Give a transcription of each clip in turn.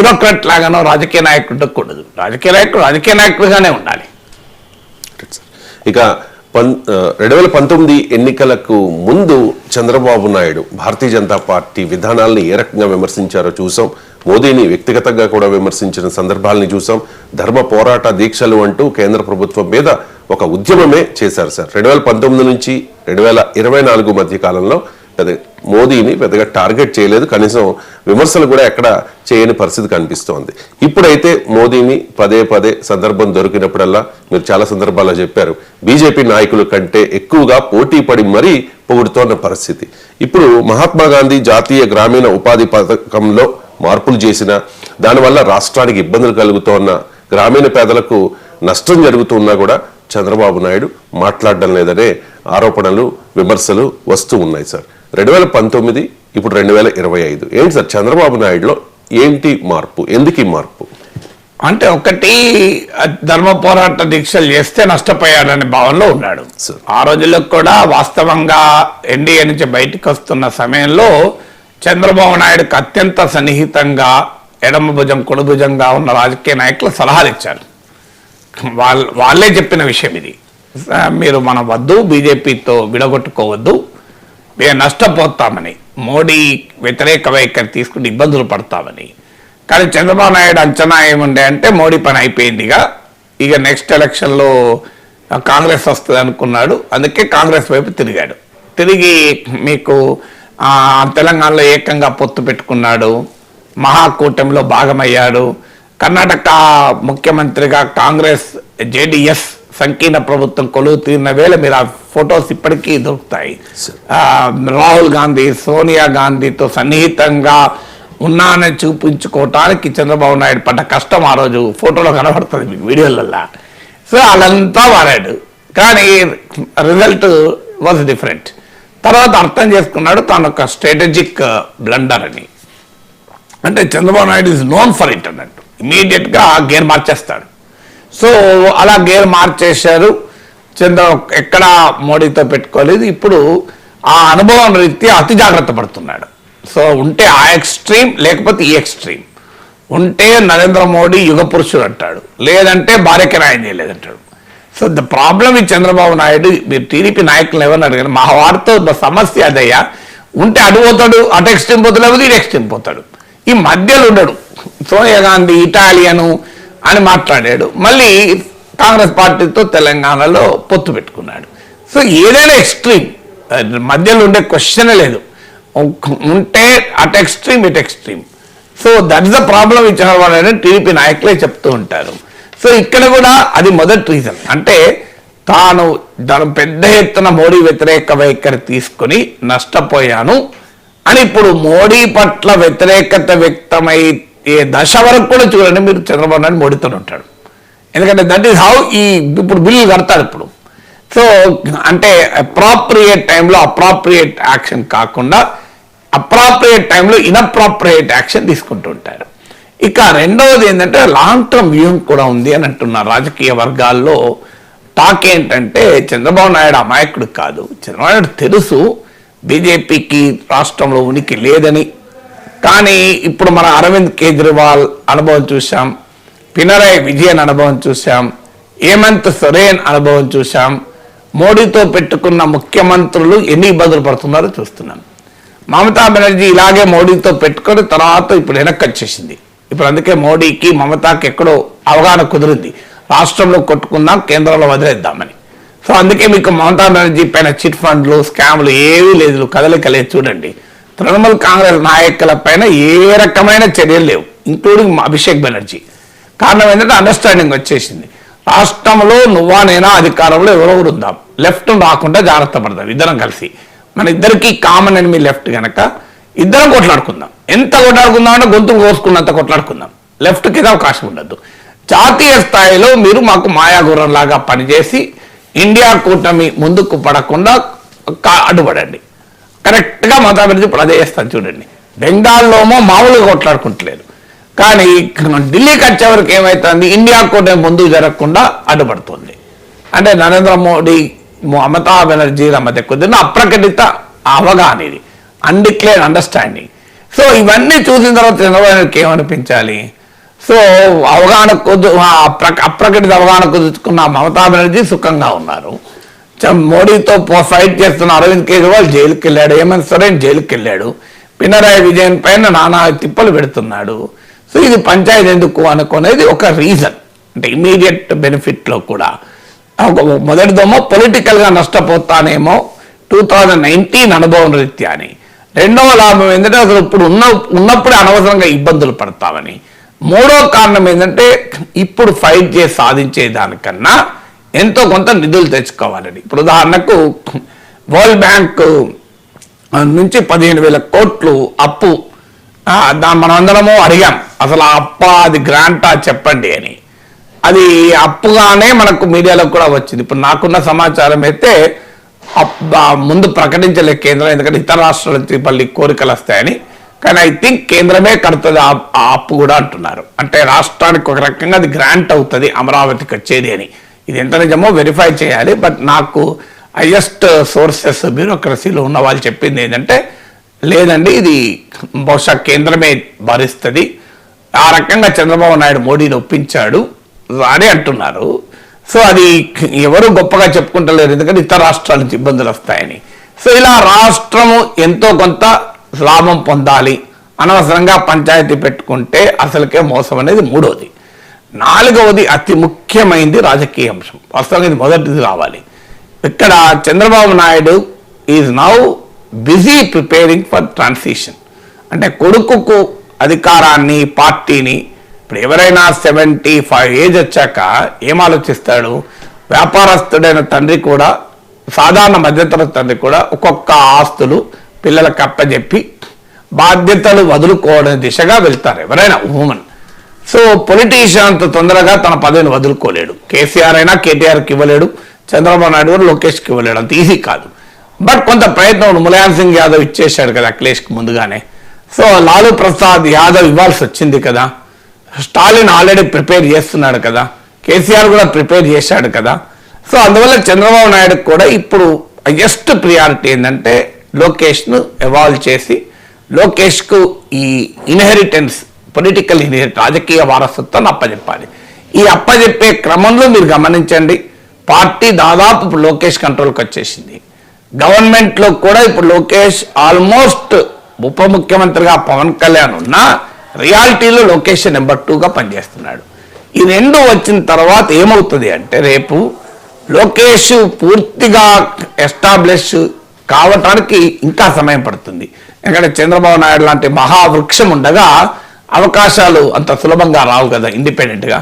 Bureaucrat లాగానో రాజకీయ నాయకుడు కూడదు. రాజకీయ నాయకుడుగానే ఉండాలి. ఇక 2019 ఎన్నికలకు ముందు చంద్రబాబు నాయుడు భారతీయ జనతా పార్టీ విధానాలను ఏ రకంగా విమర్శించారో చూసాం. మోదీని వ్యక్తిగతంగా కూడా విమర్శించిన సందర్భాలని చూసాం. ధర్మ పోరాట దీక్షలు అంటూ కేంద్ర ప్రభుత్వం మీద ఒక ఉద్యమమే చేశారు సార్. 2019 నుంచి 2024 మధ్య కాలంలో మోదీని పెద్దగా టార్గెట్ చేయలేదు, కనీసం విమర్శలు కూడా ఎక్కడ చేయని పరిస్థితి కనిపిస్తోంది. ఇప్పుడైతే మోదీని పదే పదే సందర్భం దొరికినప్పుడల్లా, మీరు చాలా సందర్భాల్లో చెప్పారు, బీజేపీ నాయకుల కంటే ఎక్కువగా పోటీ పడి మరీ పొగుడుతోన్న పరిస్థితి. ఇప్పుడు మహాత్మా గాంధీ జాతీయ గ్రామీణ ఉపాధి పథకంలో మార్పులు చేసిన దానివల్ల రాష్ట్రానికి ఇబ్బందులు కలుగుతోన్న, గ్రామీణ పేదలకు నష్టం జరుగుతున్నా కూడా చంద్రబాబు నాయుడు మాట్లాడడం లేదనే ఆరోపణలు, విమర్శలు వస్తూ ఉన్నాయి సార్. 2019 ఇప్పుడు 2025 ఏంటి సార్ చంద్రబాబు నాయుడులో ఏంటి మార్పు? ఎందుకు ఈ మార్పు? అంటే ఒకటి, ధర్మ పోరాట దీక్షలు చేస్తే నష్టపోయాడనే భావనలో ఉన్నాడు. ఆ రోజుల్లో కూడా వాస్తవంగా ఎన్డీఏ నుంచి బయటకు వస్తున్న సమయంలో చంద్రబాబు నాయుడుకి అత్యంత సన్నిహితంగా ఎడమ భుజం కుడి భుజంగా ఉన్న రాజకీయ నాయకులు సలహాలు ఇచ్చారు. వాళ్ళే చెప్పిన విషయం ఇది. మీరు మనం వద్దు, బీజేపీతో విడగొట్టుకోవద్దు, మేము నష్టపోతామని, మోడీ వ్యతిరేక వైఖరి తీసుకుని ఇబ్బందులు పడతామని. కానీ చంద్రబాబు నాయుడు అంచనా ఏముండే అంటే మోడీ పని అయిపోయిందిగా, ఇక నెక్స్ట్ ఎలక్షన్లో కాంగ్రెస్ వస్తుంది అనుకున్నాడు. అందుకే కాంగ్రెస్ వైపు తిరిగాడు. తిరిగి మీకు తెలంగాణలో ఏకంగా పొత్తు పెట్టుకున్నాడు, మహాకూటమిలో భాగమయ్యాడు. కర్ణాటక ముఖ్యమంత్రిగా కాంగ్రెస్ జేడీఎస్ సంకీర్ణ ప్రభుత్వం కొలువు తీరిన వేళ మీరు ఆ ఫొటోస్ ఇప్పటికీ దొరుకుతాయి. రాహుల్ గాంధీ సోనియా గాంధీతో సన్నిహితంగా ఉన్నానని చూపించుకోవటానికి చంద్రబాబు నాయుడు పడ్డ కష్టం ఆ రోజు ఫోటోలో కనబడుతుంది మీకు, వీడియోలల్లో. సో వాళ్ళంతా వాడాడు, కానీ రిజల్ట్ వాజ్ డిఫరెంట్. తర్వాత అర్థం చేసుకున్నాడు తాను ఒక స్ట్రాటజిక్ బ్లండర్ అని. అంటే Chandrababu Naidu is known for it అన్నట్టు, ఇమీడియట్గా గేర్ మార్చేస్తాడు. సో అలా గేర్ మార్చేశారు. ఎక్కడ మోడీతో పెట్టుకోలేదు. ఇప్పుడు ఆ అనుభవం రీత్యా అతి జాగ్రత్త పడుతున్నాడు. సో ఉంటే ఆ ఎక్స్ట్రీమ్, లేకపోతే ఈ ఎక్స్ట్రీమ్. ఉంటే నరేంద్ర మోడీ యుగ పురుషుడు అంటాడు, లేదంటే భార్యకి న్యాయం చేయలేదంటాడు. సో ద ప్రాబ్లం ఈ చంద్రబాబు నాయుడు, మీరు టీడీపీ నాయకులు ఎవరిని అడిగారు, మా వారితో సమస్య అదయ్యా, ఉంటే అటు పోతాడు, అటు ఎక్స్ట్రీమ్ పోతాడు, లేకపోతే ఇటు ఎక్స్ట్రీమ్ పోతాడు. ఈ మధ్యలో ఉండడు. సోనియా గాంధీ ఇటాలియను అని మాట్లాడాడు, మళ్ళీ కాంగ్రెస్ పార్టీతో తెలంగాణలో పొత్తు పెట్టుకున్నాడు. సో ఏదైనా ఎక్స్ట్రీమ్, మధ్యలో ఉండే క్వశ్చనే లేదు. ఉంటే అటు ఎక్స్ట్రీమ్, ఇటు extreme. So that is the problem ఈ చంద్రబాబు నాయుడు టీడీపీ నాయకులే చెప్తూ ఉంటారు. సో ఇక్కడ కూడా అది మొదటి రీజన్. అంటే తాను పెద్ద ఎత్తున మోడీ వ్యతిరేక వైఖరి తీసుకుని నష్టపోయాను అని ఇప్పుడు మోడీ పట్ల వ్యతిరేకత వ్యక్తమయ్యే దశ వరకు కూడా చూడండి మీరు, చంద్రబాబు నాయుడు మోడీతో ఉంటాడు. ఎందుకంటే దట్ ఈస్ హౌ ఇప్పుడు బిల్లు కడతాడు ఇప్పుడు. సో అంటే అప్రాప్రియేట్ టైంలో అప్రాప్రియేట్ యాక్షన్ కాకుండా అప్రాప్రియేట్ టైంలో ఇన్అప్రాప్రియేట్ యాక్షన్ తీసుకుంటూ ఉంటారు. ఇక రెండవది ఏంటంటే లాంగ్ టర్మ్ వ్యూహం కూడా ఉంది అని అంటున్నారు రాజకీయ వర్గాల్లో. టాక్ ఏంటంటే చంద్రబాబు నాయుడు అమాయకుడు కాదు, చంద్రబాబు నాయుడు తెలుసు బీజేపీకి రాష్ట్రంలో ఉనికి లేదని. కానీ ఇప్పుడు మన అరవింద్ కేజ్రీవాల్ అనుభవం చూసాం, పినరాయి విజయన్ అనుభవం చూసాం, హేమంత్ సోరెన్ అనుభవం చూసాం, మోడీతో పెట్టుకున్న ముఖ్యమంత్రులు ఎన్ని ఇబ్బందులు పడుతున్నారో చూస్తున్నాం. మమతా బెనర్జీ ఇలాగే మోడీతో పెట్టుకొని తర్వాత ఇప్పుడు వెనక్కి వచ్చేసింది. ఇప్పుడు అందుకే మోడీకి మమతాకి ఎక్కడో అవగాహన కుదిరింది, రాష్ట్రంలో కొట్టుకుందాం, కేంద్రంలో వదిలేద్దామని. సో అందుకే మీకు మమతా బెనర్జీ పైన చిట్ ఫండ్లు, స్కామ్లు ఏవీ లేదు, కదలిక లేదు. చూడండి, తృణమూల్ కాంగ్రెస్ నాయకుల పైన ఏ రకమైన చర్యలు లేవు, ఇంక్లూడింగ్ అభిషేక్ బెనర్జీ. కారణం ఏంటంటే అండర్స్టాండింగ్ వచ్చేసింది. రాష్ట్రంలో నువ్వా నేనా అధికారంలో ఎవరెవరు ఉందాం, లెఫ్ట్ రాకుండా జాగ్రత్త పడదాం, ఇద్దరం కలిసి. మన ఇద్దరికి కామన్ ఎనిమీ లెఫ్ట్ కనుక ఇద్దరం కొట్లాడుకుందాం. ఎంత కొట్లాడుకుందాం అంటే గొంతులు కోసుకున్నంత కొట్లాడుకుందాం, లెఫ్ట్కి అవకాశం ఉండద్దు. జాతీయ స్థాయిలో మీరు మాకు మాయాగుర్రం లాగా పనిచేసి ఇండియా కూటమి ముందుకు పడకుండా అడ్డుపడండి. కరెక్ట్గా మమతా బెనర్జీ ఇప్పుడు అదే చేస్తాను చూడండి. బెంగాల్లోమో మామూలుగా కొట్లాడుకుంటలేదు, కానీ ఢిల్లీకి వచ్చేవరకు ఏమవుతుంది, ఇండియా కూటమి ముందుకు జరగకుండా అడ్డుపడుతుంది. అంటే నరేంద్ర మోడీ మమతా బెనర్జీల మధ్య కుదిరిన అప్రకటిత అవగాహన, ఇది అన్డిక్లేర్డ్ అండర్స్టాండింగ్. సో ఇవన్నీ చూసిన తర్వాత చంద్రబాబు నాయుడుకి ఏమనిపించాలి, సో అవగాహన అప్రకటిత అవగాహన కుదుర్చుకున్న మమతా బెనర్జీ సుఖంగా ఉన్నారు. మోడీతో ఫైట్ చేస్తున్న అరవింద్ కేజ్రీవాల్ జైలుకి వెళ్ళాడు, హేమంత్ సోరెన్ జైలుకి వెళ్ళాడు, పినరాయి విజయన్ పైన నానా తిప్పలు పెడుతున్నాడు. సో ఇది పంచాయతీ ఎందుకు అనుకునేది ఒక రీజన్. అంటే ఇమీడియట్ బెనిఫిట్లో కూడా మొదటి దొమ్మ పొలిటికల్గా నష్టపోతానేమో 2019 అనుభవం రీత్యా అని. రెండవ లాభం ఏంటంటే అసలు ఇప్పుడు ఉన్నప్పుడే అనవసరంగా ఇబ్బందులు పడతామని. మూడో కారణం ఏంటంటే ఇప్పుడు ఫైట్ చేసి సాధించే దానికన్నా ఎంతో కొంత నిధులు తెచ్చుకోవాలని. ఇప్పుడు ఉదాహరణకు వరల్డ్ బ్యాంక్ నుంచి 15,000 కోట్లు అప్పు, మనం అందరము అడిగాం అసలు ఆ అప్ప అది గ్రాంటా చెప్పండి అని. అది అప్పుగానే మనకు మీడియాలో కూడా వచ్చింది. ఇప్పుడు నాకున్న సమాచారం అయితే ముందు ప్రకటించలే కేంద్రం, ఎందుకంటే ఇతర రాష్ట్రాల నుంచి మళ్ళీ కోరికలు వస్తాయని. కానీ ఐ థింక్ కేంద్రమే కడుతుంది ఆ అప్పు కూడా అంటున్నారు. అంటే రాష్ట్రానికి ఒక రకంగా అది గ్రాంట్ అవుతుంది అమరావతికి వచ్చేది అని. ఇది ఎంత నిజమో వెరిఫై చేయాలి. బట్ నాకు హైయెస్ట్ సోర్సెస్ బ్యూరోక్రసీలో ఉన్న వాళ్ళు చెప్పింది ఏంటంటే లేదండి ఇది బహుశా కేంద్రమే భరిస్తుంది, ఆ రకంగా చంద్రబాబు నాయుడు మోడీని ఒప్పించాడు అని అంటున్నారు. సో అది ఎవరు గొప్పగా చెప్పుకుంటలేరు, ఎందుకంటే ఇతర రాష్ట్రాల నుంచి ఇబ్బందులు వస్తాయని. సో ఇలా రాష్ట్రము ఎంతో కొంత లాభం పొందాలి, అనవసరంగా పంచాయతీ పెట్టుకుంటే అసలుకే మోసం అనేది మూడోది. నాలుగవది అతి ముఖ్యమైనది రాజకీయ అంశం. వాస్తవంగా ఇది మొదటిది రావాలి. ఇక్కడ Chandrababu Naidu is now busy preparing for transition. అంటే కొడుకుకు అధికారాన్ని పార్టీని, ఇప్పుడు ఎవరైనా 75 ఏజ్ వచ్చాక ఏం ఆలోచిస్తాడు? వ్యాపారస్తుడైన తండ్రి కూడా, సాధారణ మధ్యతరగతి తండ్రి కూడా ఒక్కొక్క ఆస్తులు పిల్లలకు అప్పచెప్పి బాధ్యతలు వదులుకోవడం దిశగా వెళ్తారు ఎవరైనా ఉమెన్. సో పొలిటీషియన్ అంత తొందరగా తన పదవిని వదులుకోలేడు. కేసీఆర్ అయినా కేటీఆర్కి ఇవ్వలేడు, చంద్రబాబు నాయుడు కూడా లోకేష్కి ఇవ్వలేడు, అంత ఈజీ కాదు. బట్ కొంత ప్రయత్నం ములాయం సింగ్ యాదవ్ ఇచ్చేశాడు కదా అఖిలేష్కి ముందుగానే. సో లాలూ ప్రసాద్ యాదవ్ ఇవ్వాల్సి వచ్చింది కదా, స్టాలిన్ ఆల్రెడీ ప్రిపేర్ చేస్తున్నాడు కదా, కేసీఆర్ కూడా ప్రిపేర్ చేశాడు కదా. సో అందువల్ల చంద్రబాబు నాయుడు కూడా ఇప్పుడు హైయెస్ట్ ప్రియారిటీ ఏంటంటే లోకేష్ను ఎవాల్వ్ చేసి లోకేష్కు ఈ ఇన్హెరిటెన్స్, పొలిటికల్ ఇన్హెరిటెన్స్, రాజకీయ వారసత్వాన్ని అప్పచెప్పాలి. ఈ అప్పచెప్పే క్రమంలో మీరు గమనించండి, పార్టీ దాదాపు ఇప్పుడు లోకేష్ కంట్రోల్కి వచ్చేసింది. గవర్నమెంట్లో కూడా ఇప్పుడు లోకేష్ ఆల్మోస్ట్ ఉప ముఖ్యమంత్రిగా పవన్ కళ్యాణ్ ఉన్న రియాలిటీలో లోకేష్ నెంబర్ 2గా పనిచేస్తున్నాడు. ఈ రెండు వచ్చిన తర్వాత ఏమవుతుంది అంటే రేపు లోకేష్ పూర్తిగా ఎస్టాబ్లిష్ కావటానికి ఇంకా సమయం పడుతుంది. ఎందుకంటే చంద్రబాబు నాయుడు లాంటి మహావృక్షం ఉండగా అవకాశాలు అంత సులభంగా రావు కదా ఇండిపెండెంట్గా.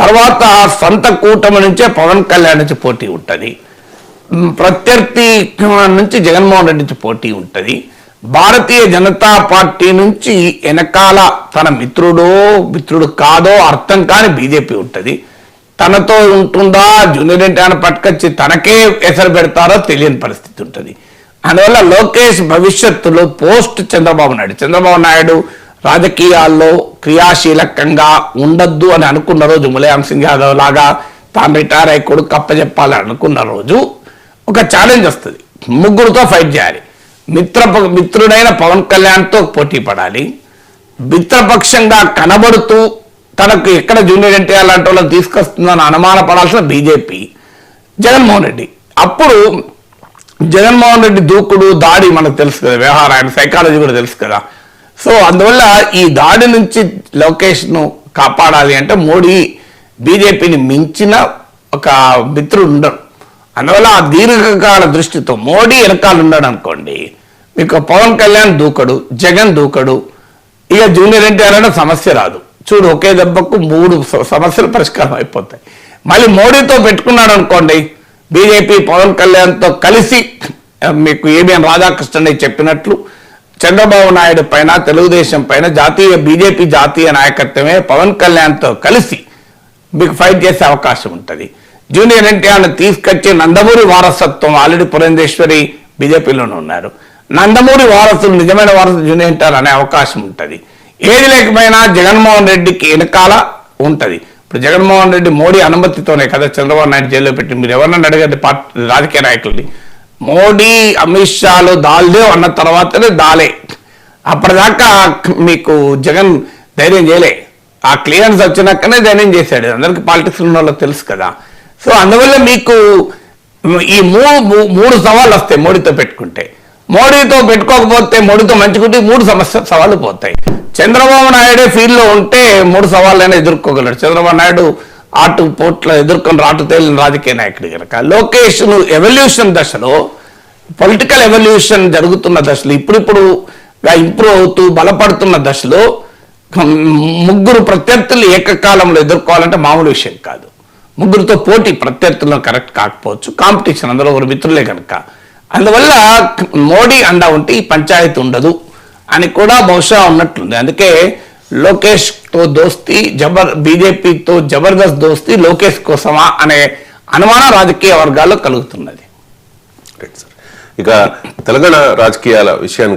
తర్వాత సొంత కూటమి నుంచే పవన్ కళ్యాణ్ నుంచి పోటీ ఉంటుంది, ప్రత్యర్థి నుంచి జగన్మోహన్ రెడ్డి నుంచి పోటీ ఉంటుంది, భారతీయ జనతా పార్టీ నుంచి వెనకాల తన మిత్రుడు కాదో అర్థం కాని బీజేపీ ఉంటుంది. తనతో ఉంటుందా జూనియర్ ఎన్టీఆర్ పట్టుకొచ్చి తనకే ఎసరు పెడతారో తెలియని పరిస్థితి ఉంటుంది. అందువల్ల లోకేష్ భవిష్యత్తులో పోస్ట్ చంద్రబాబు నాయుడు రాజకీయాల్లో క్రియాశీలకంగా ఉండద్దు అని అనుకున్న రోజు, ములాయం సింగ్ యాదవ్ లాగా తాను రిటైర్ అయ్యి కొడుకు అప్పచెప్పాలని అనుకున్న రోజు ఒక ఛాలెంజ్ వస్తుంది. ముగ్గురుతో ఫైట్ చేయాలి. మిత్రుడైన పవన్ కళ్యాణ్తో పోటీ పడాలి, మిత్రపక్షంగా కనబడుతూ తనకు ఎక్కడ జూనియర్ ఎన్టీఆర్ లాంటి వాళ్ళని తీసుకొస్తుందని అనుమాన పడాల్సిన బీజేపీ, జగన్మోహన్ రెడ్డి. అప్పుడు జగన్మోహన్ రెడ్డి దూకుడు దాడి మనకు తెలుసు కదా, వ్యవహారం ఆయన సైకాలజీ కూడా తెలుసు కదా. సో అందువల్ల ఈ దాడి నుంచి లోకేష్ను కాపాడాలి అంటే మోడీ బీజేపీని మించిన ఒక మిత్రుడు ఉండడు. అందువల్ల ఆ దీర్ఘకాల దృష్టితో మోడీ వెనకాల ఉన్నాడు అనుకోండి, మీకు పవన్ కళ్యాణ్ దూకడు, జగన్ దూకడు, ఇక జూనియర్ ఎన్టీఆర్ అనే సమస్య రాదు. చూడు ఒకే దెబ్బకు 3 సమస్యలు పరిష్కారం అయిపోతాయి. మళ్ళీ మోడీతో పెట్టుకున్నాడు అనుకోండి, బీజేపీ పవన్ కళ్యాణ్తో కలిసి మీకు ఏబిఎన్ రాధాకృష్ణ చెప్పినట్లు చంద్రబాబు నాయుడు పైన, తెలుగుదేశం పైన బీజేపీ జాతీయ నాయకత్వమే పవన్ కళ్యాణ్తో కలిసి మీకు ఫైట్ చేసే అవకాశం ఉంటుంది. జూనియర్ ఎన్టీఆర్ని తీసుకొచ్చి నందమూరి వారసత్వం, ఆల్రెడీ పురంధేశ్వరి బీజేపీలోనే ఉన్నారు, నందమూరి వారసులు నిజమైన వారసులు జూనియర్ ఎన్టీఆర్ అనే అవకాశం ఉంటుంది. ఏది లేకపోయినా జగన్మోహన్ రెడ్డికి వెనకాల ఉంటుంది. ఇప్పుడు జగన్మోహన్ రెడ్డి మోడీ అనుమతితోనే కదా చంద్రబాబు నాయుడు జైల్లో పెట్టి, మీరు ఎవరన్నా అడగండి రాజకీయ నాయకుల్ని, మోడీ అమిత్ షాలు దాల్దేవ్ అన్న తర్వాతనే దాలే, అప్పటిదాకా మీకు జగన్ ధైర్యం చేయలే. ఆ క్లియరెన్స్ వచ్చినాకనే జైన్ చేశాడు. అందరికి పాలిటిక్స్ ఉన్న వాళ్ళకి తెలుసు కదా. సో అందువల్ల మీకు ఈ మూడు సవాళ్ళు వస్తాయి మోడీతో పెట్టుకుంటే. మోడీతో పెట్టుకోకపోతే, మోడీతో మంచుకుంటే 3 సవాళ్ళు పోతాయి. చంద్రబాబు నాయుడే ఫీల్డ్ లో ఉంటే 3 సవాళ్ళైనా ఎదుర్కోగలడు. చంద్రబాబు నాయుడు ఆటు పోట్లో ఎదుర్కొని రాటు తేలిన రాజకీయ నాయకుడు కనుక. లోకేష్ ఎవల్యూషన్ దశలో, పొలిటికల్ ఎవల్యూషన్ జరుగుతున్న దశలో, ఇప్పుడిప్పుడు ఇంప్రూవ్ అవుతూ బలపడుతున్న దశలో 3 ప్రత్యర్థులు ఏకకాలంలో ఎదుర్కోవాలంటే మామూలు విషయం కాదు. 3తో పోటీ ప్రత్యర్థులను కరెక్ట్ కాకపోవచ్చు, కాంపిటీషన్, అందులో ఒక మిత్రులే కనుక. అందువల్ల మోడీ అండా ఉంటే ఈ పంచాయతీ ఉండదు అని కూడా బహుశా ఉన్నట్లుంది. అందుకే లోకేష్ తో దోస్తీ బీజేపీతో జబర్దస్త్ దోస్తీ లోకేష్ కోసమా అనే అనుమానం రాజకీయ వర్గాల్లో కలుగుతున్నది. ఇక తెలంగాణ రాజకీయాల విషయానికి